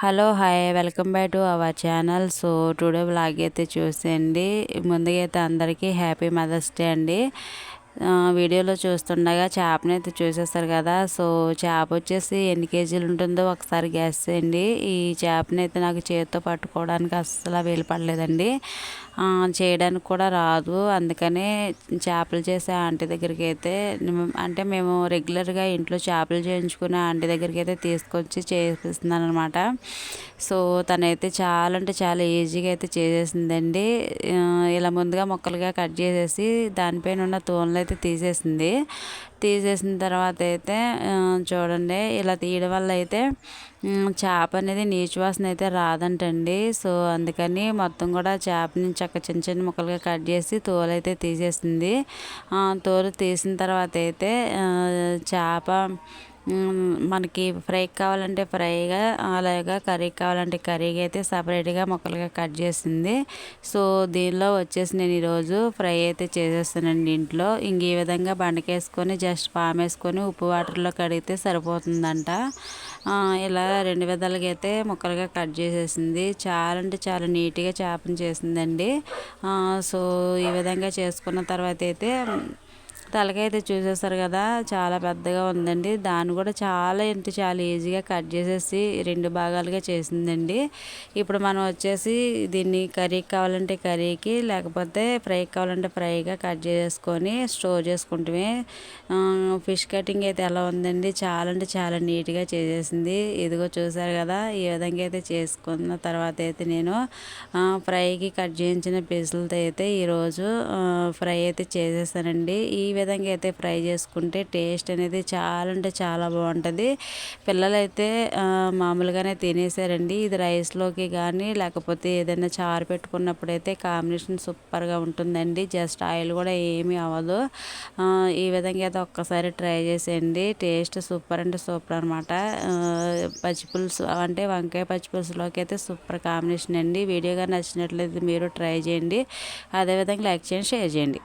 Hello hi welcome back to our channel. So today vlog అయితే చూసేయండి. ముందుగా అయితే అందరికీ హ్యాపీ మదర్స్ డే అండి. వీడియోలో చూస్తుండగా చేపని అయితే చూసేస్తారు కదా. సో చేప వచ్చేసి ఎన్ని కేజీలు ఉంటుందో ఒకసారి గ్యాస్ చేయండి. ఈ చేపని అయితే నాకు చేతితో పట్టుకోవడానికి అస్సలు వీలు పడలేదండి, చేయడానికి కూడా రాదు. అందుకనే చేపలు చేసే ఆంటీ దగ్గరికి అయితే, అంటే మేము రెగ్యులర్గా ఇంట్లో చేపలు చేయించుకునే ఆంటీ దగ్గరికి అయితే తీసుకొచ్చి చేపిస్తున్నాను అనమాట. సో తనైతే చాలా అంటే చాలా ఈజీగా అయితే చేసేసిందండి. ఇలా ముందుగా ముక్కలుగా కట్ చేసేసి దానిపైన ఉన్న తోలు అయితే తీసేసిన తర్వాత అయితే చూడండి, ఇలా తీయడం వల్ల అయితే చేప అనేది నీచు వాసన అయితే రాదంటండి. సో అందుకని మొత్తం కూడా చేపని చిన్న చిన్న ముక్కలుగా కట్ చేసి తోలు అయితే తీసేసింది. తోలు తీసిన తర్వాత అయితే చేప మనకి ఫ్రైకి కావాలంటే ఫ్రైగా, అలాగా కర్రీకి కావాలంటే కర్రీగా అయితే సపరేట్గా ముక్కలుగా కట్ చేసింది. సో దీనిలో వచ్చేసి నేను ఈరోజు ఫ్రై అయితే చేసేస్తానండి ఇంట్లో. ఇంక ఈ విధంగా బండకేసుకొని జస్ట్ పామేసుకొని ఉప్పు వాటర్లో కడిగితే సరిపోతుందంట. ఇలా రెండు విధాలుగా అయితే ముక్కలుగా కట్ చేసేసింది. చాలా అంటే చాలా నీట్గా చేపని చేసిందండి. సో ఈ విధంగా చేసుకున్న తర్వాత అయితే తలకాయ అయితే చూసేస్తారు కదా, చాలా పెద్దగా ఉందండి. దాన్ని కూడా చాలా అంటే చాలా ఈజీగా కట్ చేసేసి రెండు భాగాలుగా చేసిందండి. ఇప్పుడు మనం వచ్చేసి దీన్ని కర్రీకి కావాలంటే కర్రీకి, లేకపోతే ఫ్రైకి కావాలంటే ఫ్రైగా కట్ చేసుకొని స్టోర్ చేసుకుంటే, ఫిష్ కటింగ్ అయితే ఎలా ఉందండి, చాలా అంటే చాలా నీట్గా చేసేసింది. ఇదిగో చూసారు కదా, ఈ విధంగా అయితే చేసుకున్న తర్వాత అయితే నేను ఫ్రైకి కట్ చేయించిన పీసులతో అయితే ఈరోజు ఫ్రై అయితే చేసేసానండి. ఈ విధంగా అయితే ఫ్రై చేసుకుంటే టేస్ట్ అనేది చాలా అంటే చాలా బాగుంటుంది. పిల్లలైతే మామూలుగానే తినేసారండి. ఇది రైస్లోకి కానీ లేకపోతే ఏదైనా చారు పెట్టుకున్నప్పుడు అయితే కాంబినేషన్ సూపర్గా ఉంటుందండి. జస్ట్ ఆయిల్ కూడా ఏమీ అవ్వదు. ఈ విధంగా అయితే ఒక్కసారి ట్రై చేసేయండి. టేస్ట్ సూపర్ అంటే సూపర్ అనమాట. పచ్చిపులుసు అంటే వంకాయ పచ్చిపులుసులోకి అయితే సూపర్ కాంబినేషన్ అండి. వీడియోగా నచ్చినట్లయితే మీరు ట్రై చేయండి. అదేవిధంగా లైక్ చేయండి, షేర్ చేయండి.